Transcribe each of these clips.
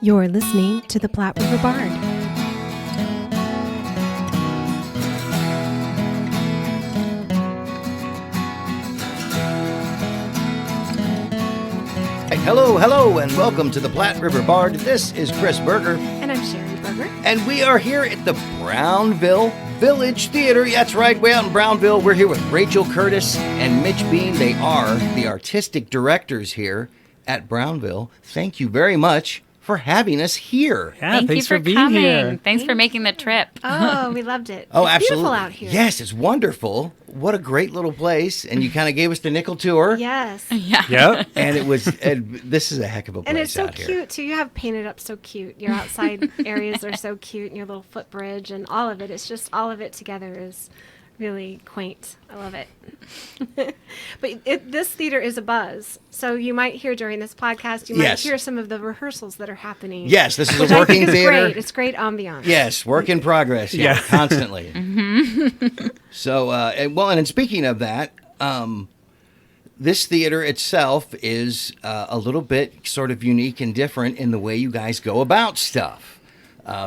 You're listening to the Platte River Bard. Hello, and welcome to the Platte River Bard. This is Chris Berger. And I'm Sherry Berger. And we are here at the Brownville Village Theatre. That's right, way out in Brownville. We're here with Rachel Curtis and Mitch Bean. They are the artistic directors here at Brownville. Thank you very much for having us here. Yeah, Thank you for being coming. here. Thanks for making the trip. Oh, we loved it. Oh, It's absolutely. beautiful out here. Yes, it's wonderful. What a great little place. And you kind of gave us the nickel tour. Yes. Yeah. Yep. And it was, this is a heck of a place And it's so out here. cute, too. You have painted up so cute. Your outside areas are so cute, and your little footbridge and all of it. It's just all of it together is really quaint. I love it. But this theater is a buzz. So you might hear during this podcast, you might Yes. hear some of the rehearsals that are happening. Yes, this is Which a I working think is theater. great. It's great ambiance. Yes, work in progress. Yeah, Yeah. constantly. So, and speaking of that, this theater itself is a little bit sort of unique and different in the way you guys go about stuff.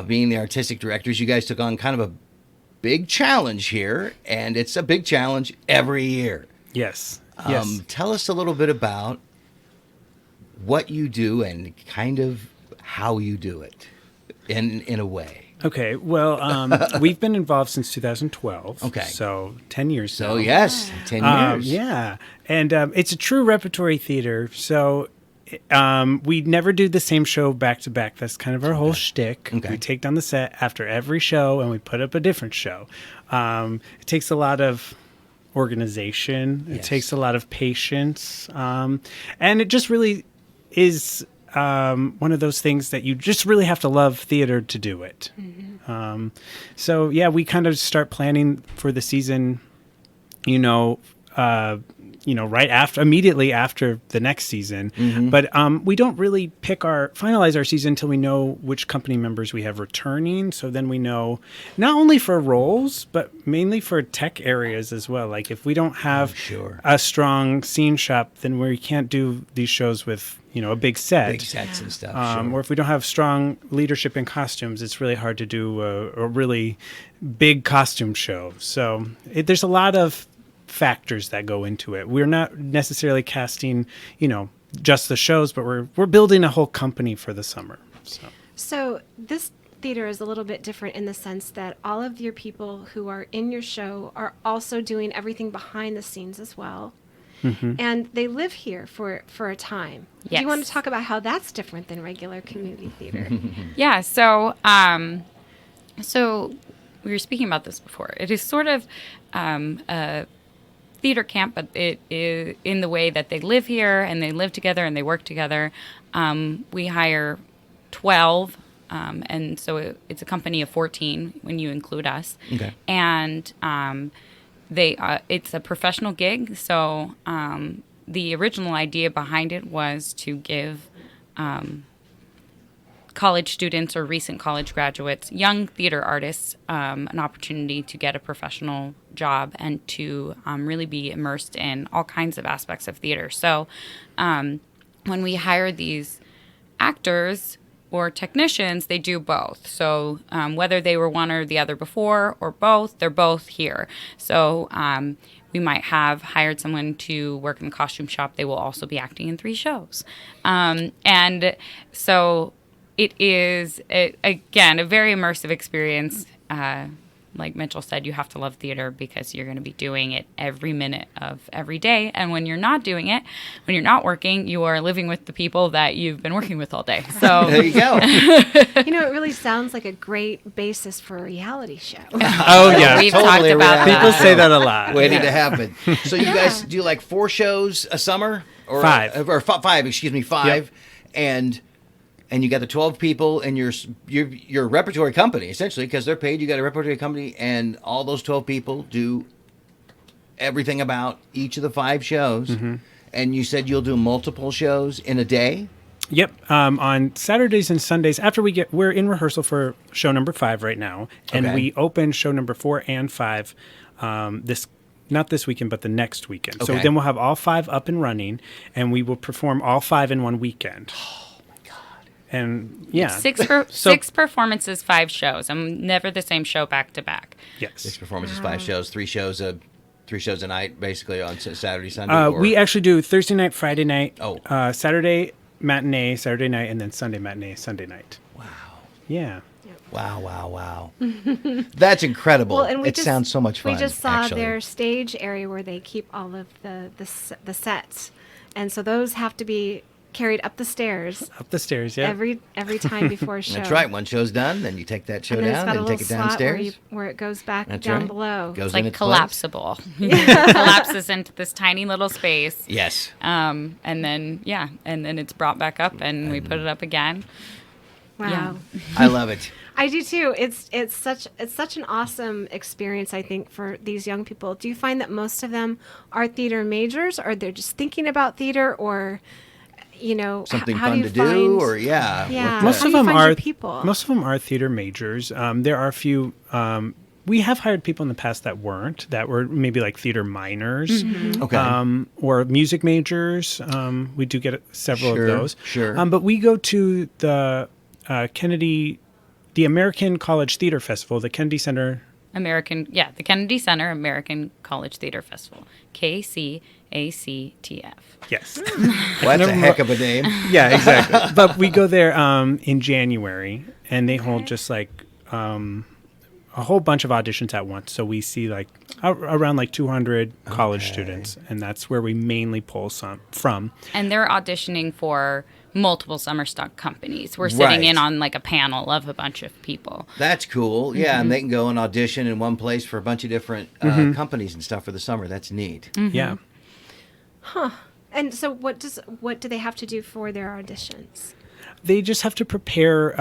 Being the artistic directors, you guys took on kind of a big challenge here, and it's a big challenge every year. Yes. Yes. Tell us a little bit about what you do and kind of how you do it in a way. Okay. Well, we've been involved since 2012. Okay. So 10 years. So, now. yes, 10 years. Yeah. And it's a true repertory theater. So we never do the same show back to back. That's kind of our whole shtick. Okay. We take down the set after every show and we put up a different show. It takes a lot of organization. It Yes. takes a lot of patience. And it just really is one of those things that you just really have to love theater to do it. So yeah, we kind of start planning for the season, right immediately after the next season. But we don't really finalize our season until we know which company members we have returning. So then we know not only for roles, but mainly for tech areas as well. Like if we don't have sure. a strong scene shop, then we can't do these shows with, a big set. Big sets and stuff. Or if we don't have strong leadership in costumes, it's really hard to do a really big costume show. So there's a lot of factors that go into it. We're not necessarily casting, just the shows, but we're building a whole company for the summer. So this theater is a little bit different in the sense that all of your people who are in your show are also doing everything behind the scenes as well. And they live here for a time. Do Yes. you want to talk about how that's different than regular community theater? Yeah. So we were speaking about this before. It is sort of a theater camp, but it is in the way that they live here and they live together and they work together. We hire 12, and so it's a company of 14 when you include us. Okay. And it's a professional gig. So the original idea behind it was to give college students or recent college graduates, young theater artists, an opportunity to get a professional job and to really be immersed in all kinds of aspects of theater. So when we hire these actors or technicians, they do both. So whether they were one or the other before or both, they're both here. So we might have hired someone to work in the costume shop. They will also be acting in 3 shows. And so it is, again, a very immersive experience. Like Mitchell said, you have to love theater because you're going to be doing it every minute of every day. And when you're not doing it, when you're not working, you are living with the people that you've been working with all day. So There you go. It really sounds like a great basis for a reality show. Oh, yeah. we've Totally talked about reality. People that. say that a lot. Waiting to happen. So you Yeah. guys do like 4 shows a summer? Or 5. Or 5, excuse me, 5. Yep. And you got the 12 people in your repertory company, essentially, because they're paid. You got a repertory company, and all those 12 people do everything about each of the 5 shows. And you said you'll do multiple shows in a day? Yep. On Saturdays and Sundays, we're in rehearsal for show number 5 right now, and Okay. we open show number 4 and 5 not this weekend, but the next weekend. So Okay. then we'll have all 5 up and running, and we will perform all 5 in one weekend. And yeah, Six performances, 5 shows. I'm never the same show back to back. Yes. 6 performances, 5 shows, 3 shows a night, basically on Saturday, Sunday. We actually do Thursday night, Friday night, Oh. Saturday matinee, Saturday night, and then Sunday matinee, Sunday night. Wow. Yeah. Wow. That's incredible. Well, and it sounds so much fun. We just saw actually. their stage area where they keep all of the sets, and so those have to be carried up the stairs Up the stairs, yeah. every time before a show. That's right. One show's done, then you take that show And then it's down, got a then little take it slot downstairs. where it goes back That's down right. below. Goes It's in like its place. collapsible. Collapses into this tiny little space. Yes. And then it's brought back up and we put it up again. Wow. Yeah. I love it. I do too. It's such an awesome experience, I think, for these young people. Do you find that most of them are theater majors, or they're just thinking about theater, or Something how fun do you to do, find, or yeah. Yeah. what Most How of do you them find your are people? Most of them are theater majors. There are a few. We have hired people in the past that were maybe like theater minors, Okay. or music majors. We do get several Sure, of those. sure. But we go to the the American College Theater Festival, the Kennedy Center. The Kennedy Center American College Theater Festival, KCACTF. Yes. Well, that's a heck of a name. Yeah, exactly. But we go there in January, and they hold just like a whole bunch of auditions at once. So we see like around like 200 college students, and that's where we mainly pull some from. And they're auditioning for multiple summer stock companies. We're sitting Right. in on like a panel of a bunch of people. That's cool. Yeah, and they can go and audition in one place for a bunch of different companies and stuff for the summer. That's neat. Yeah. And so what do they have to do for their auditions? They just have to prepare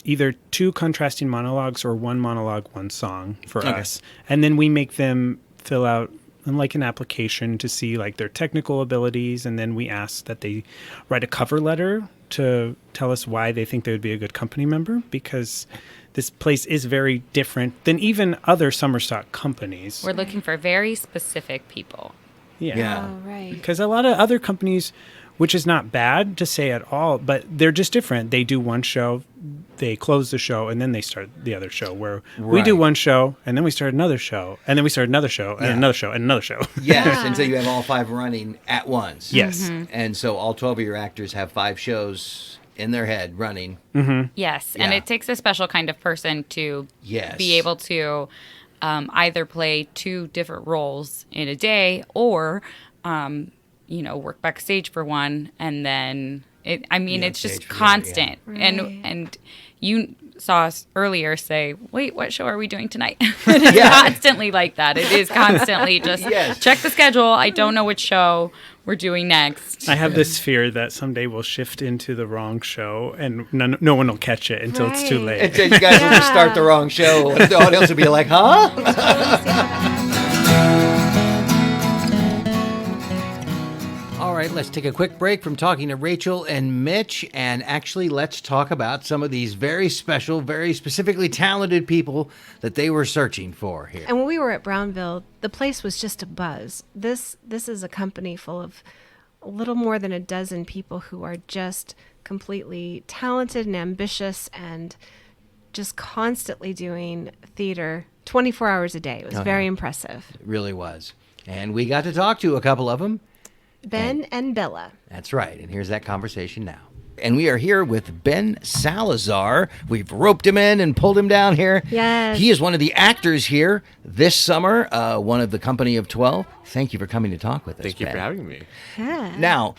either 2 contrasting monologues or 1 monologue, 1 song for us. And then we make them fill out like an application to see like their technical abilities, and then we ask that they write a cover letter to tell us why they think they would be a good company member, because this place is very different than even other summer stock companies. We're looking for very specific people. Yeah. Oh, right. Because a lot of other companies, which is not bad to say at all, but they're just different. They do one show, they close the show, and then they start the other show. Where we do Right. one show, and then we start another show, and then we start another show, and another show, and another show. Yes, Yeah. and so you have all 5 running at once. Yes. And so all 12 of your actors have 5 shows in their head running. Yes, and Yeah. it takes a special kind of person to Yes. be able to either play 2 different roles in a day, or work backstage for one, and then it's stage just for the other, constant. yeah. And you saw us earlier say, "Wait, what show are we doing tonight?" It's Yeah. constantly like that. It is constantly just Yes. check the schedule. I don't know which show we're doing next. I have this fear that someday we'll shift into the wrong show, and no one will catch it until it's too Right. late. And so you guys will just start the wrong show. And the audience will be like, huh? All right, let's take a quick break from talking to Rachel and Mitch, and actually let's talk about some of these very special, very specifically talented people that they were searching for here. And when we were at Brownville, the place was just a buzz. This is a company full of a little more than a dozen people who are just completely talented and ambitious and just constantly doing theater 24 hours a day. It was very impressive. It really was. And we got to talk to a couple of them. Ben and Bella. That's right. And here's that conversation now. And we are here with Ben Salazar. We've roped him in and pulled him down here. Yes. He is one of the actors here this summer, one of the company of 12. Thank you for coming to talk with us, Thank you Ben. for having me. Yeah. Now,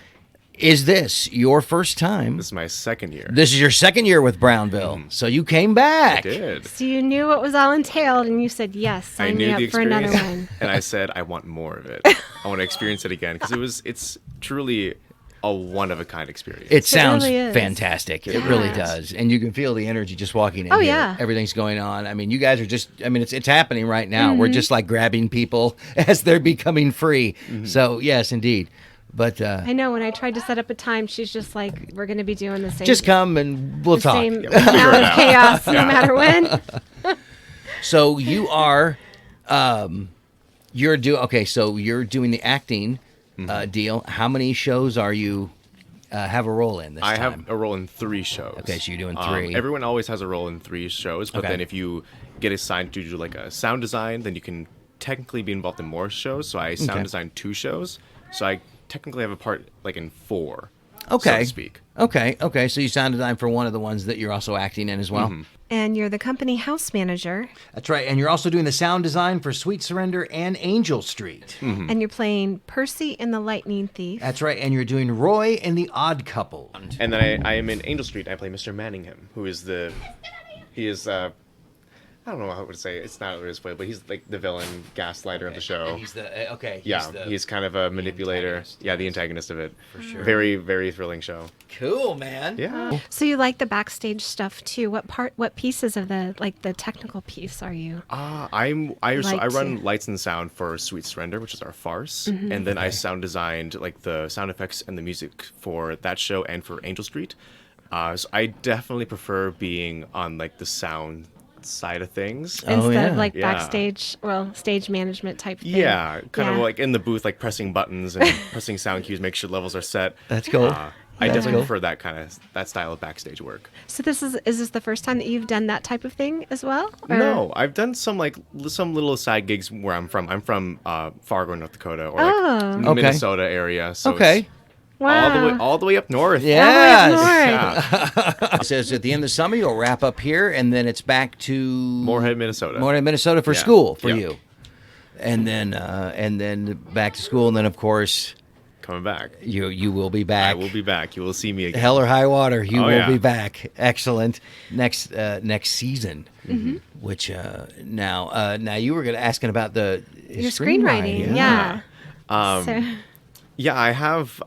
is this your first time? This is my second year. This is your second year with Brownville. So you came back. I did. So you knew what was all entailed, and you said, yes, I sign knew me the up for another experience, one. and I said I want more of it. I want to experience it again because it's truly a one-of-a-kind experience. It sounds really is. fantastic. It Yeah. really does. And you can feel the energy just walking in Oh, here. yeah. Everything's going on. I mean, you guys are just, it's happening right now. Mm-hmm. We're just like grabbing people as they're becoming free. So, yes, indeed. But I know when I tried to set up a time, she's just like, we're going to be doing the same. just come and we'll the talk. same amount of chaos no matter when. So you are, you're doing the acting deal. How many shows are you have a role in this I time? have a role in 3 shows. Okay, so you're doing 3. Everyone always has a role in 3 shows, but Okay. then if you get assigned to do like a sound design, then you can technically be involved in more shows. So I sound designed 2 shows, so I technically have a part like in 4, so to speak. Okay. So you sound design for one of the ones that you're also acting in as well. Mm-hmm. And you're the company house manager, That's right. And you're also doing the sound design for Sweet Surrender and Angel Street. and you're playing Percy in The Lightning Thief. That's right. And you're doing Roy in The Odd Couple. And then I am in Angel Street. I play Mr. Manningham, who is I don't know how to say it. It's not his play, but he's like the villain, gaslighter of the show. He's the He's kind of a manipulator. antagonist. Yeah, the antagonist of it. For sure. Very, very thrilling show. Cool, man. Yeah. So you like the backstage stuff too. What pieces of the technical piece are you? I Like run to- lights and sound for Sweet Surrender, which is our farce, and then I sound designed like the sound effects and the music for that show and for Angel Street. So I definitely prefer being on like the sound side of things. Instead of like Yeah. backstage, stage management type thing. Yeah, kind of Yeah. like in the booth, like pressing buttons and pressing sound cues, make sure levels are set. That's cool. I That's definitely cool. prefer that style of backstage work. So is this the first time that you've done that type of thing as well? Or- No, I've done some little side gigs where I'm from. I'm from Fargo, North Dakota, or like Oh. Okay. Minnesota area. So Okay. it's Wow. all the way up north. Yes. North. It says at the end of the summer you'll wrap up here, and then it's back to Moorhead, Minnesota. Minnesota for Yeah. school for Yeah. you, and then back to school, and then of course Coming back. you will be back. I will be back. You will see me again. Hell or high water, you Oh, will yeah. be back. Excellent. Next season, which now you were asking about the Your screenwriting. Yeah. So, Yeah, I have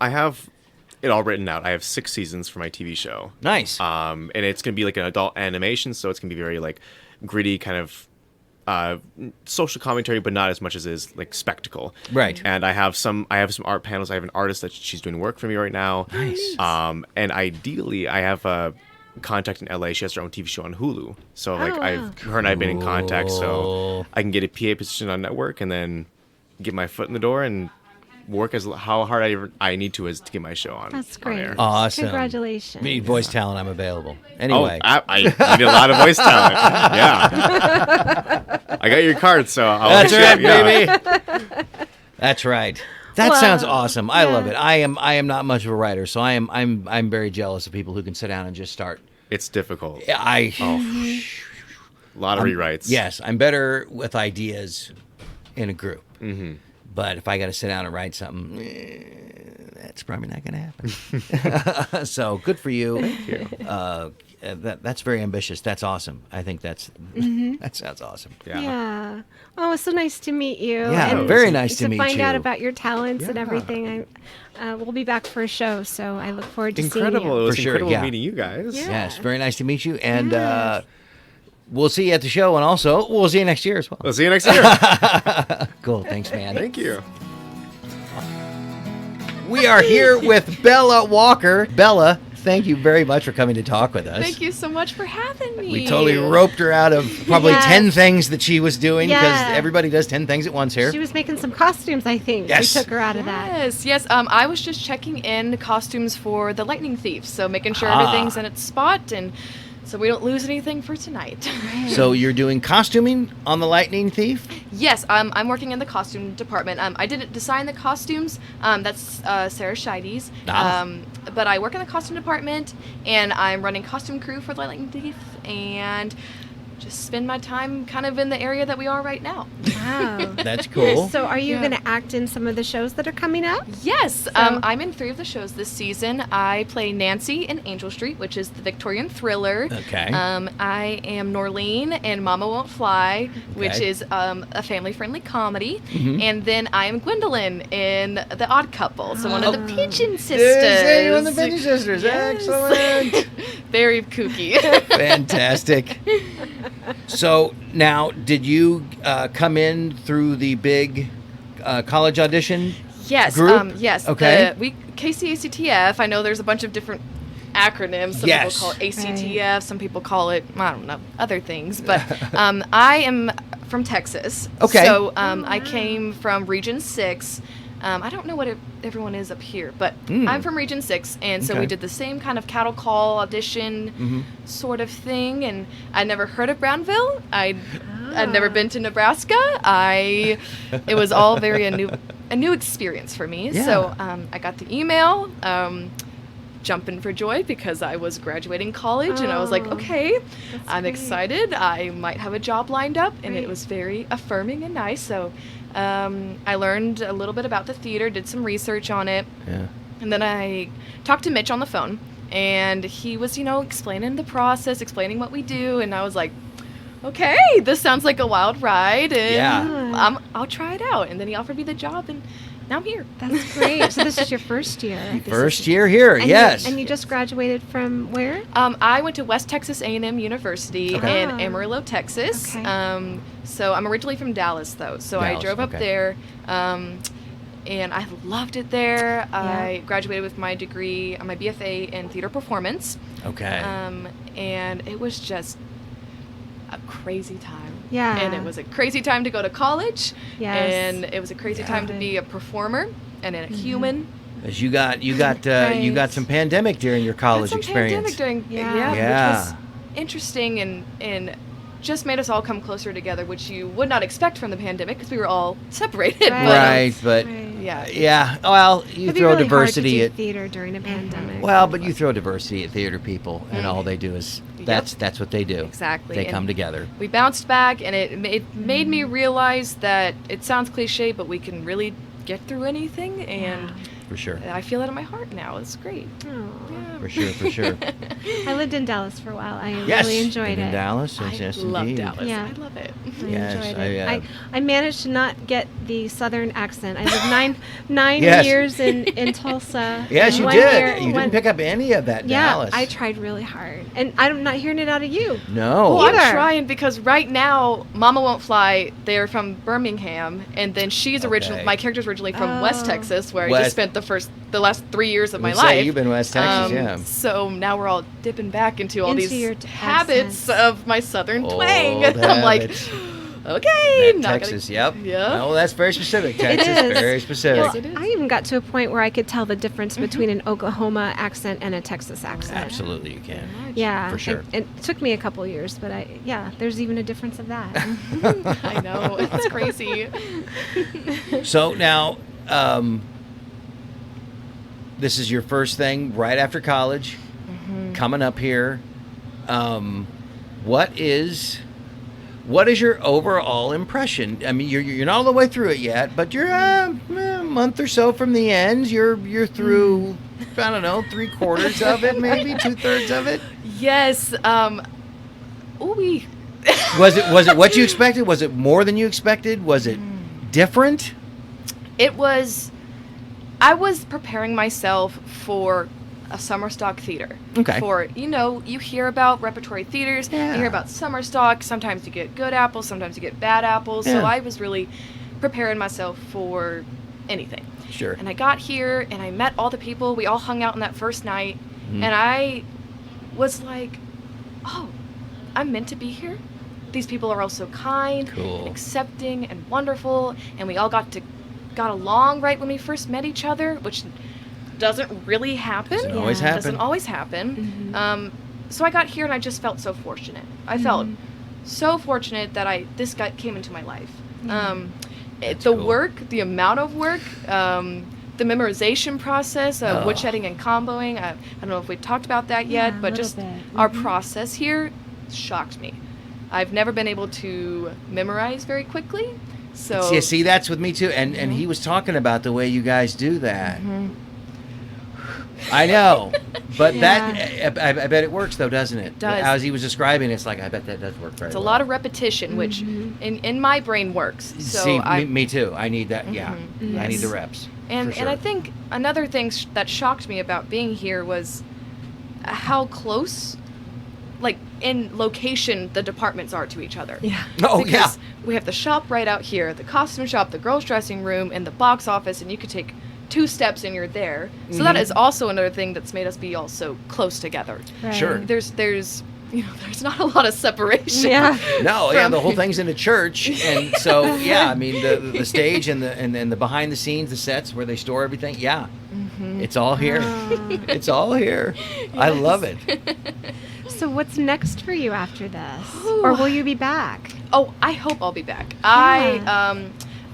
it all written out. I have 6 seasons for my TV show. Nice. And it's gonna be like an adult animation, so it's gonna be very like gritty, kind of social commentary, but not as much as is like spectacle. Right. And I have some art panels. I have an artist that she's doing work for me right now. Nice. And ideally, I have a contact in LA. She has her own TV show on Hulu. So like wow. her and I've been in contact, Cool. so I can get a PA position on network and then get my foot in the door and work as how hard I need to get my show on. that's on great. air. Awesome. Congratulations. We need voice talent. I'm available. Oh, Anyway. I need a lot of voice talent. Yeah. I got your card, so I'll That's hit right, you up. Yeah. baby. That's right. That Well, sounds awesome. I love yeah. it. I am not much of a writer, so I'm very jealous of people who can sit down and just start. It's difficult. I A lot of rewrites. yes, I'm better with ideas in a group. Mm-hmm. But if I got to sit down and write something, that's probably not going to happen. So good for you. Thank you. That's very ambitious. That's awesome. I think that sounds awesome. Yeah. Oh, it's so nice to meet you. Yeah, and very nice to meet find out you. about your talents and Yeah. everything. We'll be back for a show, so I look forward to Incredible. seeing It you. was For sure, incredible yeah. meeting you guys. Yeah. Yes, very nice to meet you. And Yes. we'll see you at the show. And also, we'll see you next year as well. We'll see you next year. Cool. Thanks, man. Thank you. We are here with Bella Walker. Bella, thank you very much for coming to talk with us. Thank you so much for having me. We totally roped her out of probably Yes. 10 things that she was doing because Yeah. everybody does 10 things at once here. She was making some costumes, I think. Yes. We took her out of that. Yes. I was just checking in costumes for the Lightning Thief, so making sure Ah. everything's in its spot and so we don't lose anything for tonight. So you're doing costuming on the Lightning Thief? Yes, I'm working in the costume department. I didn't design the costumes. That's Sarah Scheide's. Ah. But I work in the costume department, and I'm running costume crew for the Lightning Thief, and just spend my time kind of in the area that we are right now. Wow. That's cool. So are you Yeah. going to act in some of the shows that are coming up? Yes, I'm in 3 of the shows this season. I play Nancy in Angel Street, which is the Victorian thriller. Okay. I am Norlene in Mama Won't Fly, which Okay. is a family-friendly comedy. Mhm. And then I am Gwendolyn in The Odd Couple, so one of the Pigeon Sisters. Hey, one of the Pigeon Sisters. Yes. Excellent. Very kooky. Fantastic. So now, did you come in through the big college audition? Yes. Group? Yes. Okay. KCACTF. I know there's a bunch of different acronyms. Some Yes. people call it ACTF. Some people call it, I don't know, other things. But I am from Texas. Okay. So I came from Region 6. I don't know what everyone is up here, but I'm from Region 6, and so Okay. we did the same kind of cattle call audition sort of thing, and I'd never heard of Brownville. I'd never been to Nebraska. It was all very a new experience for me. Yeah. So I got the email, jumping for joy because I was graduating college, and I was like, Oh, okay, I'm great. excited. I might have a job lined up, and Right. it was very affirming and nice. So I learned a little bit about the theater, did some research on it, Yeah. and then I talked to Mitch on the phone, and he was, explaining the process, explaining what we do, and I was like, okay, this sounds like a wild ride, and Yeah. I'll try it out. And then he offered me the job, and now I'm here. That's great. So this is your first year. First year here, And yes. You just graduated from where? I went to West Texas A&M University Okay. in Ah. Amarillo, Texas. Okay. So I'm originally from Dallas, though. So I Dallas, drove up okay. there, and I loved it there. I graduated with my degree, my BFA in theater performance. Okay. And it was just a crazy time. Yeah. And it was a crazy time to go to college. Yes. And it was a crazy time to be a performer and a human. As you got you got some pandemic during your college Had some experience. pandemic during, Yeah. Yeah. which was interesting and just made us all come closer together, which you would not expect from the pandemic because we were all separated. Right. Right, but Right. Yeah. well, you It'd be throw really diversity hard at to do theater during a pandemic. well, but you throw diversity at theater people, and all they do is that's what they do. Exactly. They And come together. We bounced back, and it made me realize that it sounds cliche, but we can really get through anything, and For sure. I feel it in my heart now. It's great. Oh. Yeah. For sure. For sure. I lived in Dallas for a while. I Yes. really enjoyed in it. Dallas. I Yes, love indeed. Dallas. Yeah. I love it. I Yes, enjoyed it. I, I managed to not get the southern accent. I lived nine Yes. years in Tulsa. Yes, and you one did. year- You one- didn't pick up any of that Yeah, Dallas. I tried really hard, and I'm not hearing it out of you. No. Well, I'm Either. trying because right now, Mama Won't Fly, they're from Birmingham, and then she's Okay. my character's originally from West Oh. Texas, where I West- just spent the last 3 years of my Let's say life. you've been West Texas, yeah. So now we're all dipping back into all Into these your habits accents. of my southern Old twang. I'm like, habits. okay, That not Texas, gonna, yep. Yeah. Oh, that's very specific. Texas, is. very specific. Well, it is. I even got to a point where I could tell the difference between an Oklahoma accent and a Texas accent. Absolutely, you can. Yeah, For sure. It took me a couple years, but there's even a difference of that. I know, it's crazy. So now, this is your first thing right after college, coming up here. What is your overall impression? I mean, you're not all the way through it yet, but you're a month or so from the end. You're through, I don't know, 3/4 of it, maybe 2/3 of it. Yes. Ooh. Was it what you expected? Was it more than you expected? Was it different? I was preparing myself for a summer stock theater. Okay. For, you hear about repertory theaters, Yeah. you hear about summer stock, sometimes you get good apples, sometimes you get bad apples. Yeah. So I was really preparing myself for anything. Sure. And I got here and I met all the people. We all hung out on that first night. Mhm. And I was like, oh, I'm meant to be here. These people are all so kind, Cool. and accepting, and wonderful. And we all got along right when we first met each other, which doesn't really happen. Doesn't always Yeah. happen. Doesn't always happen. Mhm. So I got here and I just felt so fortunate. I felt so fortunate that this guy came into my life. That's The cool. work, the amount of work, the memorization process of Oh. woodshedding and comboing. I don't know if we talked about that Yeah, yet, a but little just bit. our Mhm. process here shocked me. I've never been able to memorize very quickly. So Yeah, see, that's with me too. And he was talking about the way you guys do that. I know, but Yeah. that I bet it works though, doesn't it? Does. As he was describing, it's like I bet that does work very it's a well. lot of repetition, which in my brain works. So See, I me too. I need that. Yeah, Mhm. I need Yes. the reps. And for and I sure. think another thing that shocked me about being here was how close, like in location, the departments are to each other. Yeah. Oh, Because we have the shop right out here, the costume shop, the girls' dressing room, and the box office, and you could take 2 steps and you're there. So that Mhm. is also another thing that's made us be all so close together. Right. Sure. There's there's not a lot of separation. Yeah. No, yeah, the whole thing's in a church, and so yeah, I mean the stage and the behind the scenes, the sets where they store everything. Yeah, it's all here. It's all here. I love it. So what's next for you after this? Or will you be back? Oh, I hope I'll be back.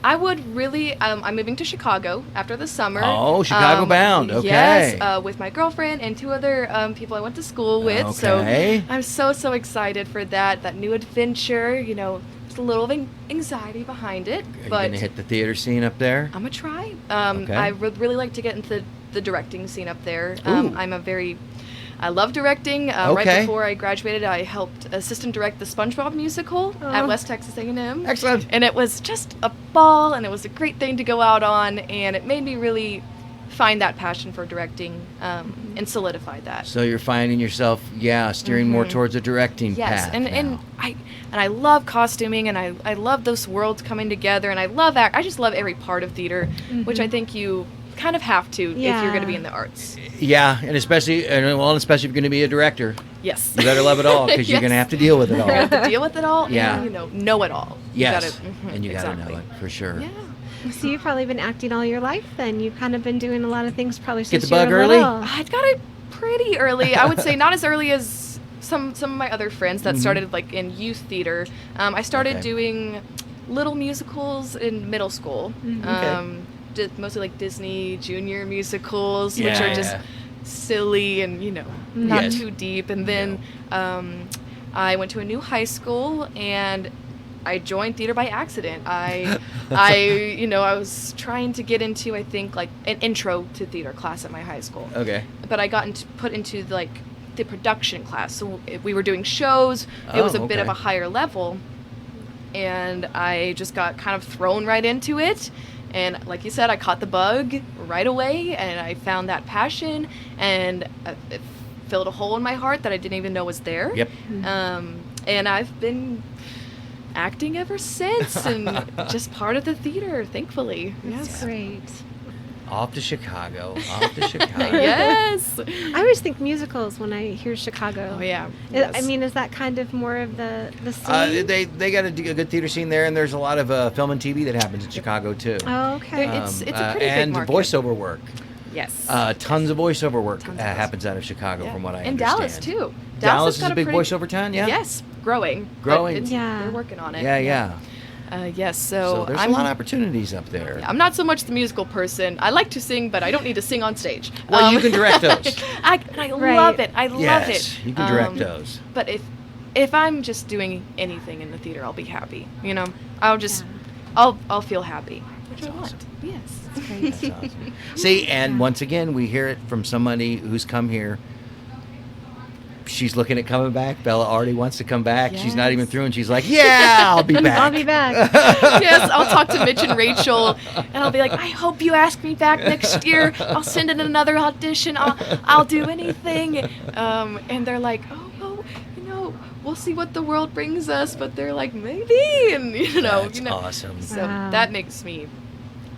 I would really. I'm moving to Chicago after the summer. Oh, Chicago bound. Okay. Yes, with my girlfriend and 2 other people I went to school with. Okay. So I'm so excited for that new adventure. There's a little Are anxiety behind it, you but gonna hit the theater scene up there? I'm gonna try. Okay. I would really like to get into the directing scene up there. Ooh. I love directing. Okay. Right before I graduated, I helped assistant direct the SpongeBob musical at Oh. West Texas A&M. Excellent. And it was just a ball, and it was a great thing to go out on, and it made me really find that passion for directing and solidify that. So you're finding yourself, steering more towards a directing Yes, path. and now. I love costuming, and I love those worlds coming together, and I just love every part of theater, which I think you kind of have to if you're going to be in the arts. Yeah, and especially if you're going to be a director, Yes. you better love it all because you're going to have to deal with it all. You have to deal with it all. Yeah. And, know it all. Yes, You you got to exactly. know it for sure. Yeah. So you've probably been acting all your life then. You've kind of been doing a lot of things probably Get since the you bug were early? little. I got it pretty early. I would say not as early as some of my other friends that started like in youth theater. I started Okay. doing little musicals in middle school. Okay. Mostly like Disney junior musicals, which Yeah. are just silly and not Yes. too deep. And then I went to a new high school and I joined theater by accident. I was trying to get into, I think, like an intro to theater class at my high school. Okay. But I got put into like the production class. So we were doing shows. It was a bit of okay. a higher level. And I just got kind of thrown right into it. And like you said, I caught the bug right away, and I found that passion, and it filled a hole in my heart that I didn't even know was there. Yep. And I've been acting ever since, and just part of the theater, thankfully. That's great. Off to Chicago. Yes. I always think musicals when I hear Chicago. Oh yeah. I mean, is that kind of more of the scene? They got a good theater scene there, and there's a lot of film and TV that happens in Chicago too. Oh, okay. It's a pretty big and market. voiceover work. Yes. Tons of voiceover work Tons of happens out of Chicago, Yeah. from what I and understand. Dallas too. Dallas has is got a big pretty- voiceover town, yeah. Yes, growing. but Growing. Yeah. They're working on it. Yeah. Yes. So So there's I'm a lot of opportunities up there. I'm not so much the musical person. I like to sing, but I don't need to sing on stage. Well, you can direct those. I Right. love it. I love Yes, it. you can direct those. But if I'm just doing anything in the theater, I'll be happy. I'll feel happy, which I want. Yes. That's great. That's awesome. See, and once again, we hear it from somebody who's come here. She's looking at coming back. Bella already wants to come back. She's not even Yes. through, and she's like, "Yeah, I'll be back." I'll be back. Yes, I'll talk to Mitch and Rachel, and I'll be like, I hope you ask me back next year. I'll send in another audition. I'll do anything. And they're like, oh, we'll see what the world brings us. But they're like, maybe, and That's awesome. So Wow. that makes me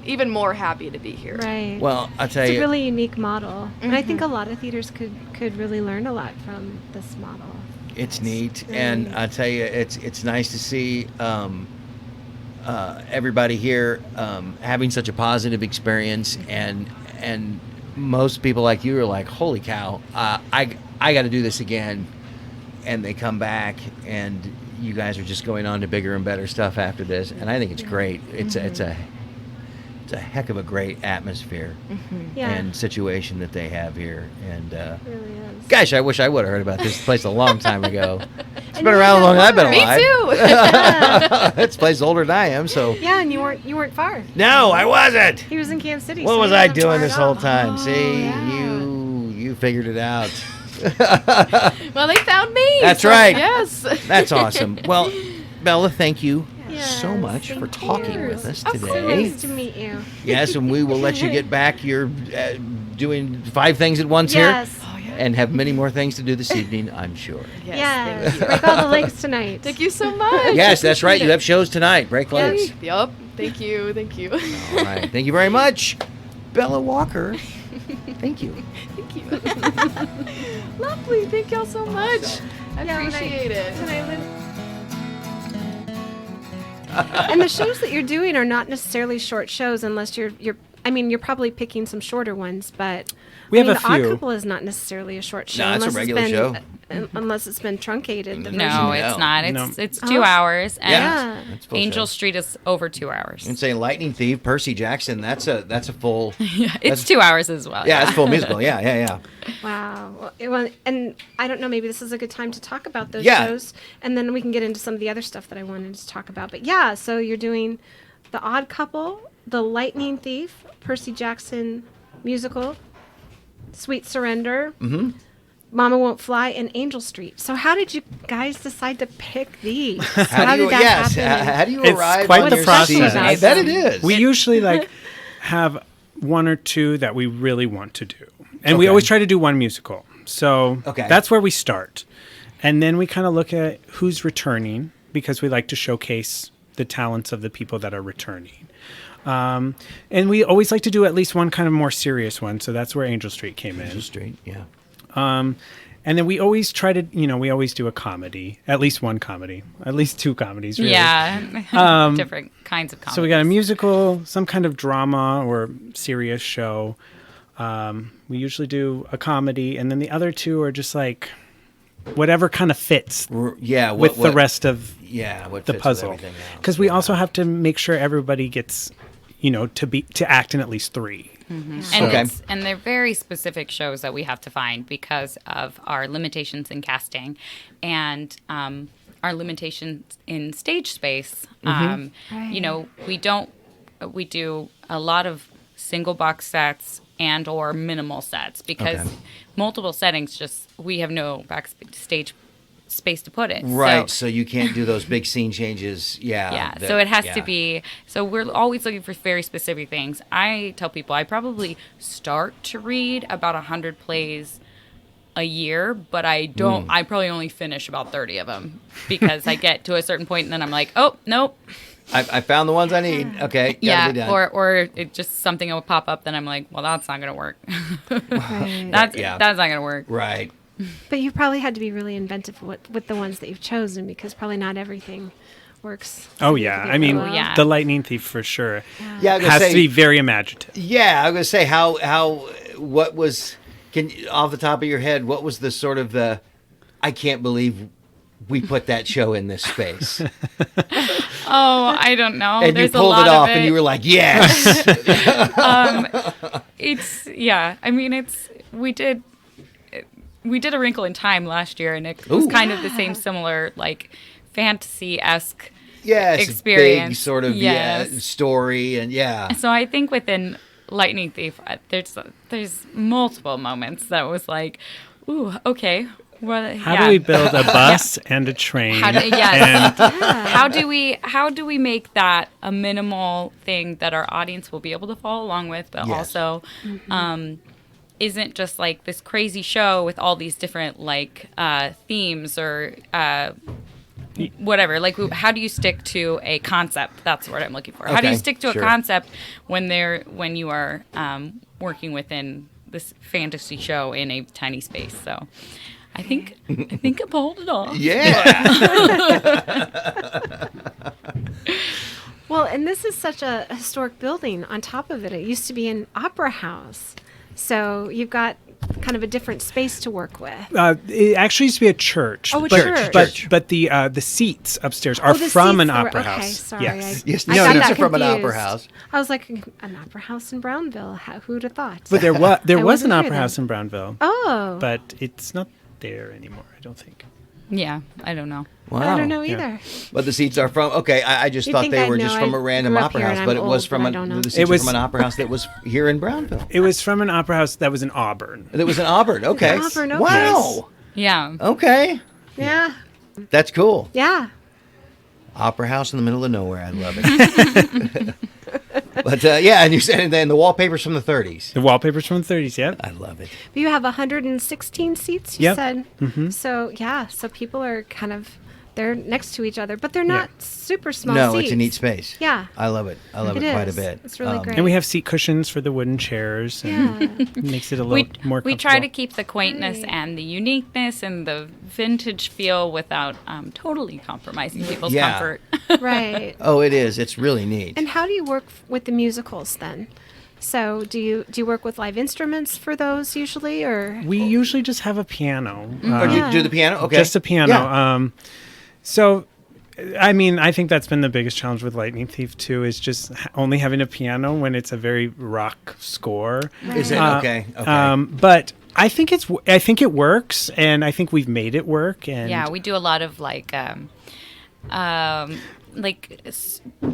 even more happy to be here. Right. Well, I'll tell It's you. a really unique model. And I think a lot of theaters could really learn a lot from this model. It's neat, Really and neat. I tell you, it's nice to see everybody here having such a positive experience, and most people like you are like, holy cow, I got to do this again, and they come back, and you guys are just going on to bigger and better stuff after this, and I think it's great. It's a heck of a great atmosphere Yeah. and situation that they have here, and. It really is. Gosh, I wish I would have heard about this place a long time ago. It's And been you around were longer than I've been Me alive. too. This place is older than I am, so. Yeah, and you weren't far. No, I wasn't. He was in Kansas City. What so was you I weren't doing far this at whole all. time? See, yeah. you figured it out. Well, they found me. That's so right. Yes. That's awesome. Well, Bella, thank you so Yes, much for thank talking you. with us So today. nice to meet you. Yes, and we will let you get back. You're doing 5 things at once Yes. here. Oh, yeah. And have many more things to do this evening, I'm sure. Yes. Yes. Thank you. Break all the legs tonight. Thank you so much. Yes, that's right. You Appreciate have shows tonight. Break legs. it. Yup. Thank you. Thank you. All right. Thank you very much, Bella Walker. Thank you. Thank you. Lovely. Thank y'all so much. I Yeah, appreciate it. And the shows that you're doing are not necessarily short shows unless you're you're probably picking some shorter ones, but We have a The Odd few. Couple is not necessarily a short show. No, it's a unless regular been, show. Unless it's been truncated. The No, version. it's not. It's No. it's 2 hours, and Yeah. That's full Angel show. Street is over 2 hours. And say Lightning Thief, Percy Jackson. That's a full. Yeah, that's- it's 2 hours as well. Yeah, it's full musical. Yeah. Wow. And I don't know, maybe this is a good time to talk about those Yeah. shows, and then we can get into some of the other stuff that I wanted to talk about. But yeah, so you're doing The Odd Couple, The Lightning Thief, Percy Jackson musical, Sweet Surrender, Mama Won't Fly, and Angel Street. So how did you guys decide to pick these? How did that happen? How do you It's arrive quite on the your process. season? I bet it is. We usually have one or two that we really want to do. And we Okay. always try to do one musical. So Okay. that's where we start. And then we kind of look at who's returning because we like to showcase the talents of the people that are returning. And we always like to do at least one kind of more serious one. So that's where Angel Street came in. Angel Street, yeah. And then we always try to, we always do a comedy, at least one comedy, at least two comedies. Really. Yeah, different kinds of comedies. So we got a musical, some kind of drama or serious show. We usually do a comedy, and then the other two are just like whatever kind of fits Yeah, with the rest of what the fits with puzzle. everything else. Because we also have to make sure everybody gets, to act in at least three. And, Okay. and they're very specific shows that we have to find because of our limitations in casting and our limitations in stage space. Right. We do a lot of single box sets and or minimal sets because Okay. multiple settings we have no backstage space to put it. Right, so you can't do those big scene changes. Yeah. So it has to be. So we're always looking for very specific things. I tell people I probably start to read about 100 plays a year, but I don't. I probably only finish about 30 of them because I get to a certain point and then I'm like, oh nope. I found the ones I need. Okay. Gotta Yeah, be done. or it just something will pop up. Then I'm like, well, that's not gonna work. Right. That's Yeah. not gonna work. Right. But you probably had to be really inventive with the ones that you've chosen because probably not everything works. Oh, yeah. I mean, Well, yeah. the Lightning Thief for sure Yeah, I was gonna has say, to be very imaginative. Yeah, I was gonna say what was off the top of your head, what was the sort of I can't believe we put that show in this space. Oh, I don't know. And There's you pulled a lot it off of and you were like, yes. We did A Wrinkle in Time last year, and it was Ooh. kind of the same similar, like, fantasy-esque. Yes. Experience. Big sort of Yes. story and yeah. So I think within Lightning Thief, there's multiple moments that was like, ooh, okay. Well, How do we build a bus and a train? Yes. How do we make that a minimal thing that our audience will be able to follow along with, but Yes. also isn't just like this crazy show with all these different like themes or whatever. Like, how do you stick to a concept? That's what I'm looking for. How do you Okay, stick to sure. a concept when you are working within this fantasy show in a tiny space? So. I think I pulled it off. Yeah. Well, and this is such a historic building. On top of it, it used to be an opera house. So you've got kind of a different space to work with. It actually used to be a church. Oh, a but, church. But the seats upstairs are the from an seats were- opera okay, house. sorry, Yes. Yes, I no, got these that are from an opera confused. house. I was like, an opera house in Brownville. Who'd have thought? But there was I an wasn't opera here house then. in Brownville. Oh, But it's not there anymore, I don't think. Yeah, I don't know. Wow. I don't know Yeah. either. But the seats are from. Okay, I just You'd thought think they I'd were know. just from I a random grew up opera here house, and but I'm it was old, from but I don't know. the seats It were was- from an opera house that was here in Brownville. It was from an opera house that was in Auburn. It was in Auburn. Okay. Auburn, okay. Wow. Yeah. Okay, Yeah, that's cool. yeah. Opera house in the middle of nowhere. I love it. But yeah, and you said then the wallpaper's from the 30s. The wallpaper's from the 30s, yeah. I love it. But you have 116 seats, you Yep. said. Mhm. So, yeah, so people are kind of they're next to each other, but they're not super small No, seats. it's a neat space. Yeah. I love it. I love it quite a is. bit. It's really great. And we have seat cushions for the wooden chairs. And it makes it a little more comfortable. We try to keep the quaintness Right. and the uniqueness and the vintage feel without totally compromising people's Yeah. comfort. Right. Oh, it is. It's really neat. And how do you work with the musicals then? So do you work with live instruments for those usually, or? We usually just have a piano. Oh, do you do the piano? Okay. Just a piano. Yeah. So, I mean, I think that's been the biggest challenge with Lightning Thief too, is just only having a piano when it's a very rock score. Is it? Okay. But I think it works, and I think we've made it work. And Yeah, we do a lot of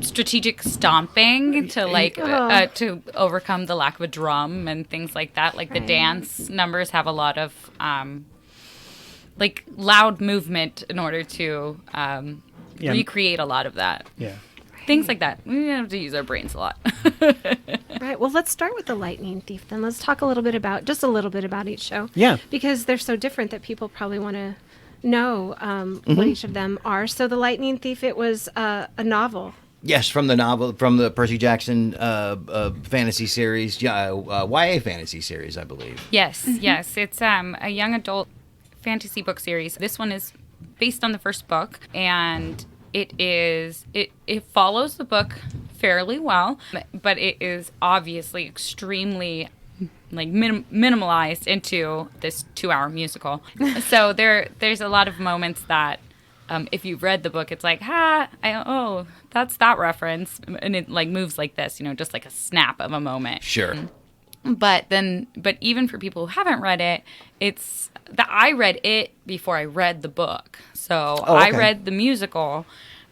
strategic stomping to to overcome the lack of a drum and things like that. Like the dance numbers have a lot of loud movement in order to recreate a lot of that. Yeah. Things like that. We have to use our brains a lot. Right. Well, let's start with the Lightning Thief then. Let's talk a little bit about each show. Yeah. Because they're so different that people probably want to know what each of them are. So the Lightning Thief, it was a novel. Yes, from the Percy Jackson fantasy series, YA fantasy series, I believe. Yes, yes. It's a young adult fantasy book series. This one is based on the first book, and it follows the book fairly well, but it is obviously extremely minimalized into this 2-hour musical. So there's a lot of moments that if you've read the book, it's like, that's that reference, and it moves like this, just like a snap of a moment. Sure. But even for people who haven't read it, it's that I read it before I read the book. So I read the musical,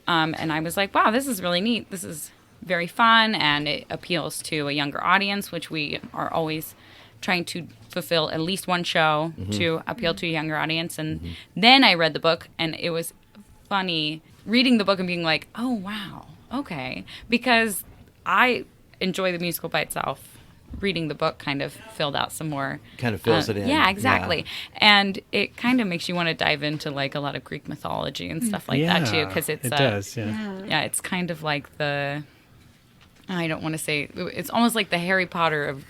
and I was like, wow, this is really neat. This is very fun, and it appeals to a younger audience, which we are always trying to fulfill at least one show to appeal to a younger audience. And then I read the book, and it was funny reading the book and being like, oh, wow, okay. Because I enjoy the musical by itself. Reading the book kind of filled out some more. Kind of fills it in. Yeah, exactly. Yeah. And it kind of makes you want to dive into a lot of Greek mythology and stuff like that too, because it does. Yeah. Yeah, it's kind of like I don't want to say, it's almost like the Harry Potter of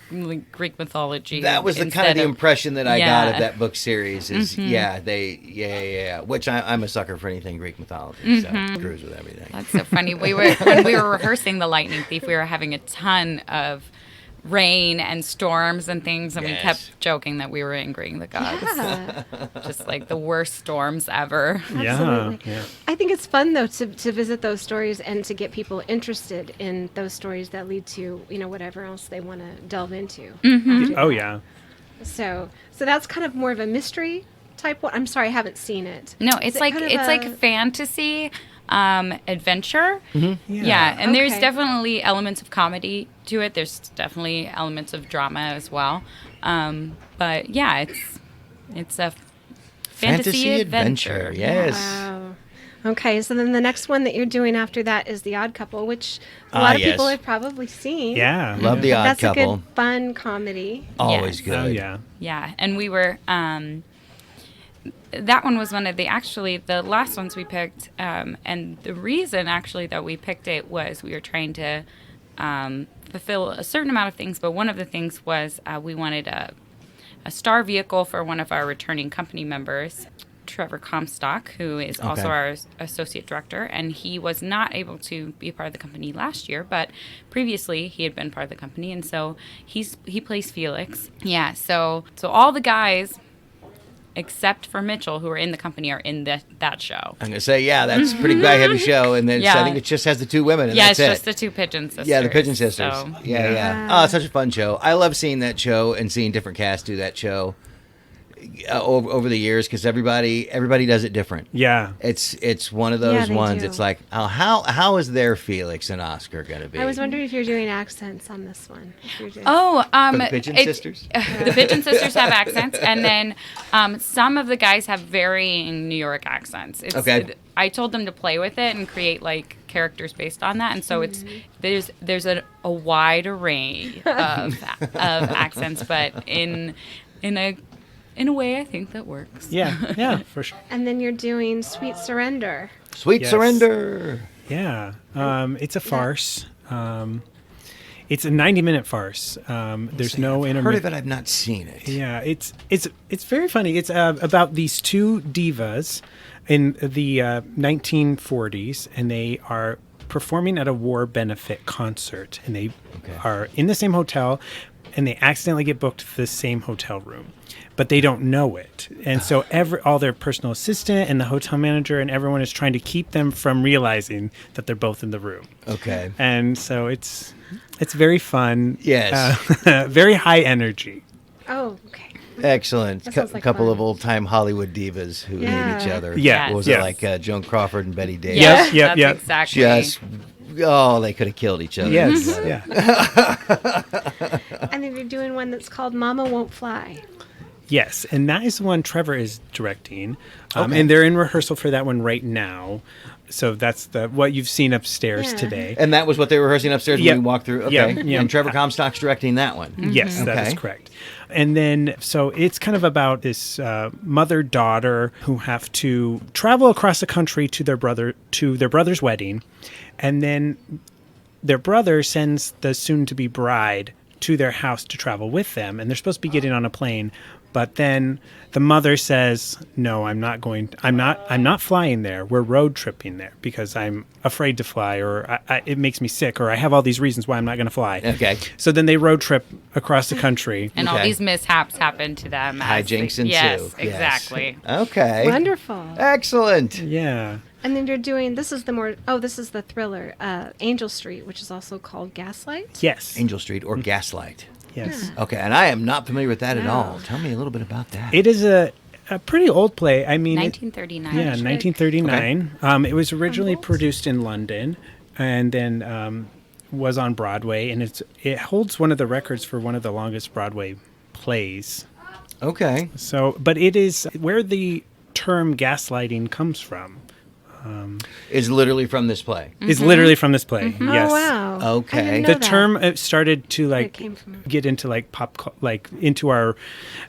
Greek mythology. That was the impression that I got of that book series is, which I'm a sucker for anything Greek mythology, so it screws with everything. That's so funny. When we were rehearsing The Lightning Thief, we were having a ton of rain and storms and things, and we kept joking that we were angering the gods. Yeah. Just the worst storms ever. Absolutely. Yeah. I think it's fun though to visit those stories and to get people interested in those stories that lead to whatever else they want to delve into. Oh yeah. So that's kind of more of a mystery type one. I'm sorry, I haven't seen it. No, it's like fantasy adventure. Yeah, and there's definitely elements of comedy to it. There's definitely elements of drama as well. But yeah, it's a fantasy adventure. Yes. Wow. Okay, so then the next one that you're doing after that is The Odd Couple, which a lot of people have probably seen. Yeah. Love The Odd Couple. That's a good, fun comedy. Always good. Oh yeah. Yeah, and we were that one was one of the last ones we picked, and the reason actually that we picked it was we were trying to fulfill a certain amount of things, but one of the things was we wanted a star vehicle for one of our returning company members, Trevor Comstock, who is also our associate director, and he was not able to be a part of the company last year, but previously he had been part of the company, and so he plays Felix. Yeah, so all the guys except for Mitchell, who are in the company, are in that show. I'm going to say, that's a pretty guy-heavy show, and then I think it just has the two women, and that's it. Yeah, it's just the two Pigeon sisters. Yeah, the Pigeon sisters. So. Yeah. Oh, it's such a fun show. I love seeing that show and seeing different casts do that show over the years, because everybody does it different. Yeah. It's one of those ones. Do. It's like, how is their Felix and Oscar going to be? I was wondering if you're doing accents on this one. For the Pigeon sisters? The Pigeon sisters have accents, and then some of the guys have varying New York accents. I told them to play with it and create characters based on that, and so there's a wide array of accents, but in a in a way, I think that works. Yeah, for sure. And then you're doing Sweet Surrender. Sweet Yes. Surrender. Yeah, it's a farce. It's a 90-minute farce. There's no I've intermission. heard of it. I've not seen it. Yeah, it's very funny. It's about these two divas in the 1940s, and they are performing at a war benefit concert, and they are in the same hotel, and they accidentally get booked to the same hotel room, but they don't know it. And so all their personal assistant and the hotel manager and everyone is trying to keep them from realizing that they're both in the room. Okay. And so it's very fun. Yes. Very high energy. Oh, okay. Excellent. That sounds like Couple fun. of old-time Hollywood divas who hate each other. Yeah. What was Yes. it like Joan Crawford and Betty Davis? Yes. Yep, that's yep. exactly. Just, they could have killed each other. Yes. together. Yeah. And then you're doing one that's called Mama Won't Fly. Yes, and that is the one Trevor is directing, Okay. and they're in rehearsal for that one right now. So that's what you've seen upstairs Yeah. today. And that was what they were rehearsing upstairs Yep. when we walked through? Okay. Yep, yep. And Trevor Comstock's directing that one? Yes, that is Okay. correct. And then, so it's kind of about this mother-daughter who have to travel across the country to their brother's wedding, and then their brother sends the soon-to-be bride to their house to travel with them, and they're supposed to be getting on a plane. But then the mother says, "No, I'm not flying there. We're road tripping there because I'm afraid to fly, or it makes me sick, or I have all these reasons why I'm not going to fly." Okay. So then they road trip across the country. And all Okay. these mishaps happen to them. as Hijinks they- ensue. Yes, exactly. Okay. Wonderful. Excellent. Yeah. And then you're doing, this is the thriller, Angel Street, which is also called Gaslight. Yes. Angel Street or Gaslight. Yes. Okay, and I am not familiar with that at No. all. Tell me a little bit about that. It is a pretty old play. I mean, 1939. yeah, 1939. It was originally produced in London, and then was on Broadway, and it holds one of the records for one of the longest Broadway plays. Okay. So, but it is where the term gaslighting comes from. Is literally from this play. Is literally from this play. Yes. Oh, wow. Okay. I didn't know The that. term started to it came from. get into into our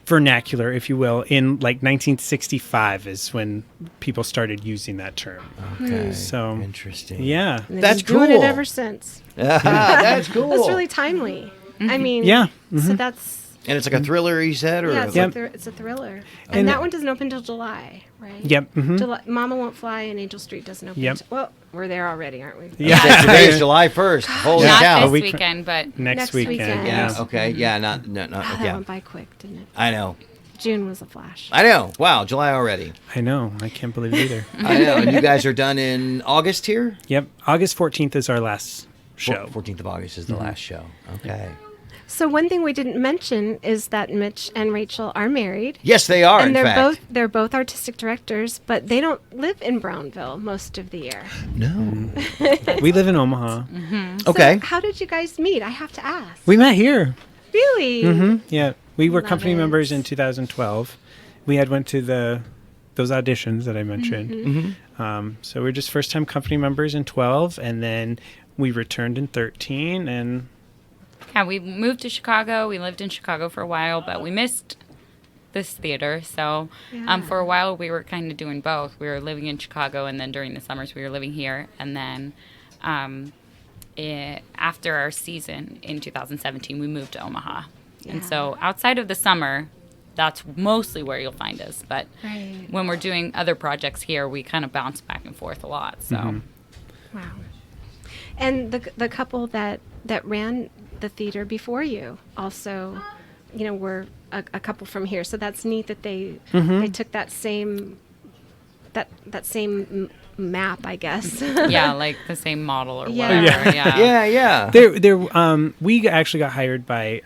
vernacular, if you will, in 1965 is when people started using that term. Okay. So Interesting. yeah, And they've That's been doing cool. it ever since. That's cool. That's really timely. I mean, Yeah. So that's, And it's like a thriller, you said? Or yeah, it's, Yep. it's a thriller. And And that one doesn't open until July, right? Yep. Mhm. July, Mama Won't Fly and Angel Street doesn't open Yep. until, well, we're there already, aren't we? Yeah. Today is July 1st. Holy Yeah. Not cow. this week- weekend, but Next Next weekend. weekend. Yeah, Yeah. okay. Yeah, not God, that yeah. went by quick, didn't it? I know. June was a flash. I know. Wow, July already. I know. I can't believe it either. I know. And you guys are done in August here? Yep. August 14th is our last show. 14th of August is the last show. Okay. So one thing we didn't mention is that Mitch and Rachel are married. Yes, they are, And in they're fact. they're both artistic directors, but they don't live in Brownville most of the year. No. We live in Omaha. Okay. So how did you guys meet? I have to ask. We met here. Really? Yeah. We were Love company it. members in 2012. We had went to those auditions that I mentioned. So we were just first time company members in 12, and then we returned in 13, and yeah, we moved to Chicago. We lived in Chicago for a while, but we missed this theater. So Yeah. for a while, we were kind of doing both. We were living in Chicago, and then during the summers, we were living here. And then after our season in 2017, we moved to Omaha. And so outside of the summer, that's mostly where you'll find us. But Right. when we're doing other projects here, we kind of bounce back and forth a lot. So Wow. And the couple that ran the theater before you also, were a couple from here. So that's neat that they took that same map, I guess. yeah, like the same model or Yeah. whatever. Yeah. Yeah. we actually got hired by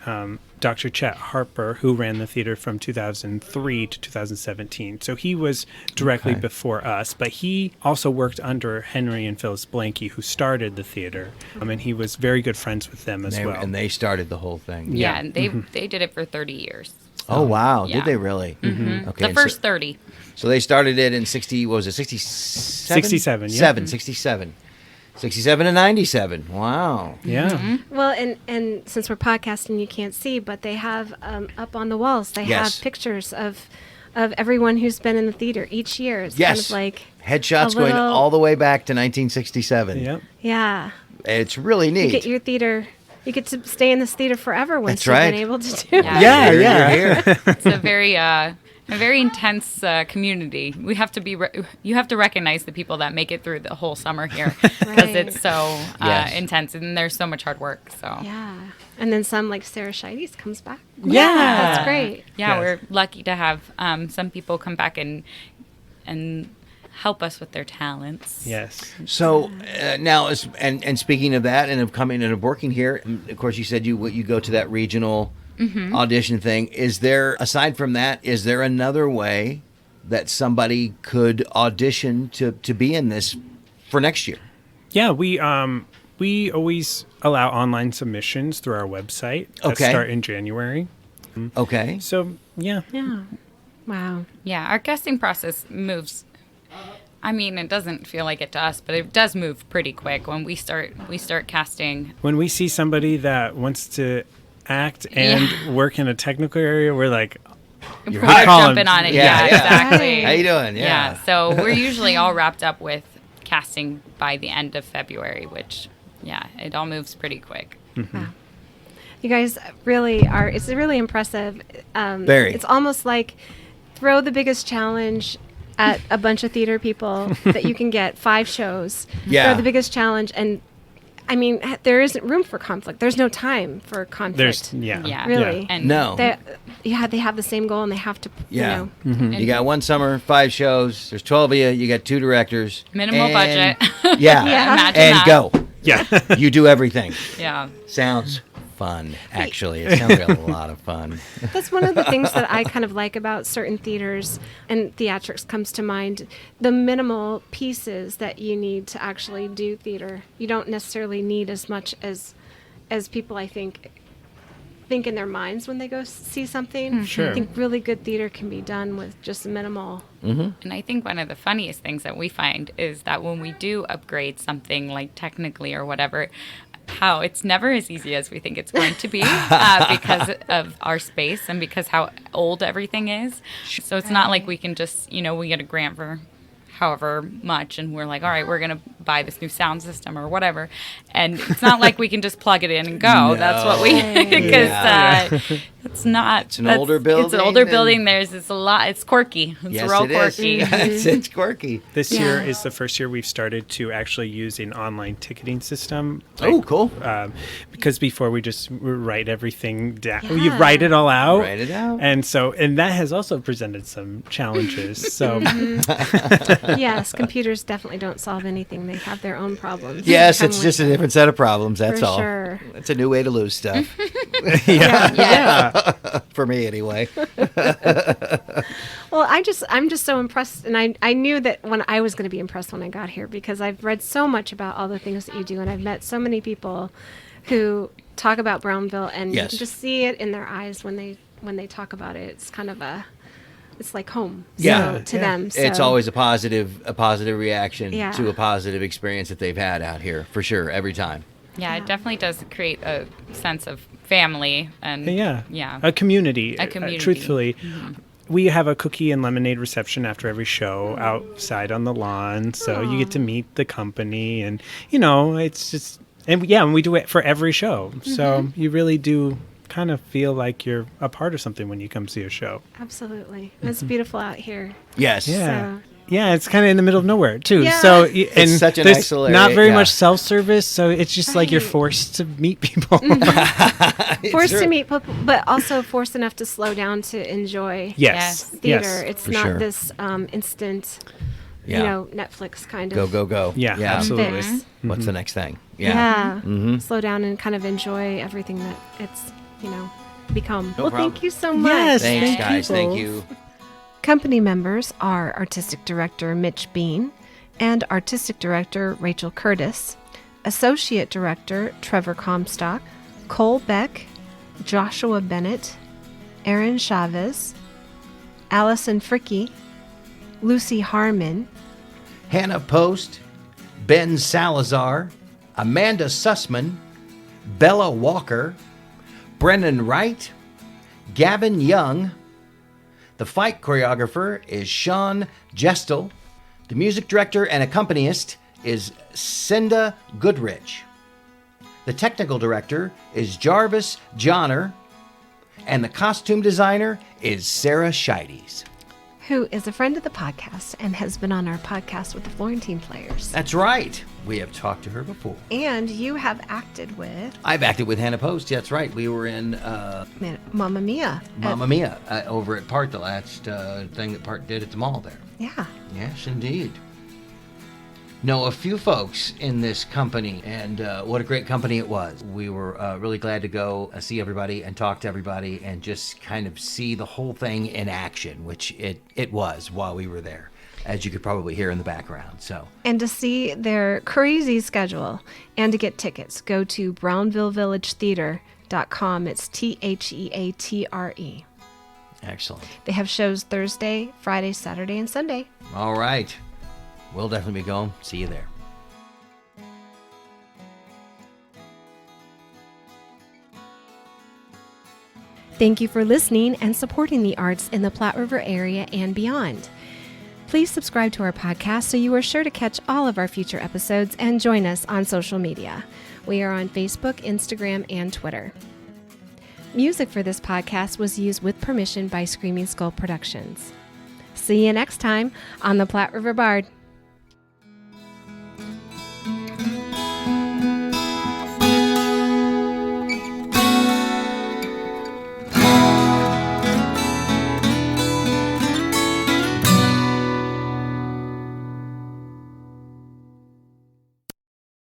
Dr. Chet Harper, who ran the theater from 2003 to 2017. So he was directly before us, but he also worked under Henry and Phyllis Blanky, who started the theater. And he was very good friends with them as well. And they started the whole thing. Yeah, and they did it for 30 years. Oh, wow. Yeah. Did they really? Mm-hmm. Okay. The first 30. So they started it in 67? 67, yeah. 67. 67 to 97. Wow. Yeah. Well, and since we're podcasting, you can't see, but they have up on the walls. They Yes. have pictures of everyone who's been in the theater each year. It's kind Yes. of like Headshots a going little- all the way back to 1967. Yep. yeah. It's really You neat. get your theater. You get to stay in this theater forever once That's you've right. been able to do Yeah. it. Yeah, You're yeah. here. It's a very intense community. We have to you have to recognize the people that make it through the whole summer here because Right. it's so Yes. intense and there's so much hard work. So Yeah. And then some, like Sarah Scheides, comes back. Yeah. That's great. yeah, Yes. we're lucky to have some people come back and help us with their talents. Yes. So now, and speaking of that, and of coming and of working here, of course, you said you go to that regional audition thing. Is there, aside from that, is there another way that somebody could audition to be in this for next year? Yeah, we always allow online submissions through our website that Okay. start in January. Okay. So, yeah. Yeah. Wow. Yeah, our casting process moves. I mean, it doesn't feel like it to us, but it does move pretty quick when we start casting. When we see somebody that wants to act and work in a technical area, we're like, We're call 'em. jumping on it. Yeah, Yeah, yeah. exactly. How you doing? Yeah. So we're usually all wrapped up with casting by the end of February, which, yeah, it all moves pretty quick. Wow. You guys really are, it's really impressive. Very. It's almost like throw the biggest challenge at a bunch of theater people that you can get 5 shows. Yeah. Throw the biggest challenge. And I mean, there isn't room for conflict. There's no time for conflict. Yeah. Really. And No. They have the same goal and they have to, Yeah. you know. You got one summer, 5 shows. There's 12 of you. You got 2 directors. Minimal budget. Yeah. Yeah. Imagine And that. go. yeah. You do everything. Yeah. Sounds fun, actually. It sounds like a lot of fun. That's one of the things that I kind of like about certain theaters, and theatrics comes to mind, the minimal pieces that you need to actually do theater. You don't necessarily need as much as people, I think in their minds when they go see something. Sure. I think really good theater can be done with just minimal. And I think one of the funniest things that we find is that when we do upgrade something like technically or whatever, how it's never as easy as we think it's going to be because of our space and because how old everything is. So it's not like we can just, we get a grant for however much and we're like, all right, we're going to buy this new sound system or whatever. And it's not like we can just plug it in and go. No. That's what we, because it's not. It's an older building It's an older and- building. It's a lot. It's quirky. It's Yes, real it is. quirky. It's quirky. This Yeah. year is the first year we've started to actually use an online ticketing system. Oh, cool. Because before we just write everything down. Yeah. You write it all out. Write it out. And that has also presented some challenges. So Yes, computers definitely don't solve anything. They have their own problems. Yes, Come it's with just a them. different set of problems. That's For all. sure. It's a new way to lose stuff. yeah. For me, anyway. Well, I'm just so impressed, and I knew that when I was going to be impressed when I got here because I've read so much about all the things that you do, and I've met so many people who talk about Brownville, and Yes. you can just see it in their eyes when they talk about it. It's kind of it's like home. Yeah. To them. So. It's always a positive reaction Yeah. to a positive experience that they've had out here, for sure, every time. Yeah, it definitely does create a sense of family and Yeah. A community. A community. Truthfully. We have a cookie and lemonade reception after every show outside on the lawn. So you get to meet the company and, it's just, and we do it for every show. So you really do kind of feel like you're a part of something when you come see a show. Absolutely. It's beautiful out here. Yes. Yeah. So, Yeah, it's kind of in the middle of nowhere too. Yeah. So and such a there's nice little not area, very yeah. much self-service, so it's just like you're Right. forced to meet people. forced true. to meet people, but also forced enough to slow down to enjoy Yes. theater. Yes. It's For not sure. this instant, Yeah. Netflix kind of Go. Yeah, Yeah. absolutely. fix. What's the next thing? Yeah. Mhm. Slow down and kind of enjoy everything that it's, become. No well, problem. thank you so much. Yes, Thanks, Thank guys. you Thank both. you. Company members are Artistic Director Mitch Bean and Artistic Director Rachel Curtis, Associate Director Trevor Comstock, Cole Beck, Joshua Bennett, Aaron Chavez, Allison Fricky, Lucy Harmon, Hannah Post, Ben Salazar, Amanda Sussman, Bella Walker, Brennan Wright, Gavin Young. The fight choreographer is Sean Gestel. The music director and accompanist is Cinda Goodrich. The technical director is Jarvis Johnner. And the costume designer is Sarah Scheides. Who is a friend of the podcast and has been on our podcast with the Florentine Players. That's right. We have talked to her before. And you have acted with I've acted with Hannah Post. That's right. We were in Mamma Mia. Mamma Mia over at Part, the last thing that Part did at the mall there. Yeah. Yes, indeed. Know a few folks in this company, and what a great company it was. We were really glad to go see everybody and talk to everybody and just kind of see the whole thing in action, which it was while we were there, as you could probably hear in the background. So, And to see their crazy schedule and to get tickets, go to brownvillevillagetheatre.com. It's THEATRE. excellent. They have shows Thursday, Friday, Saturday, and Sunday. All right. We'll definitely be going. See you there. Thank you for listening and supporting the arts in the Platte River area and beyond. Please subscribe to our podcast so you are sure to catch all of our future episodes and join us on social media. We are on Facebook, Instagram, and Twitter. Music for this podcast was used with permission by Screaming Skull Productions. See you next time on the Platte River Bard.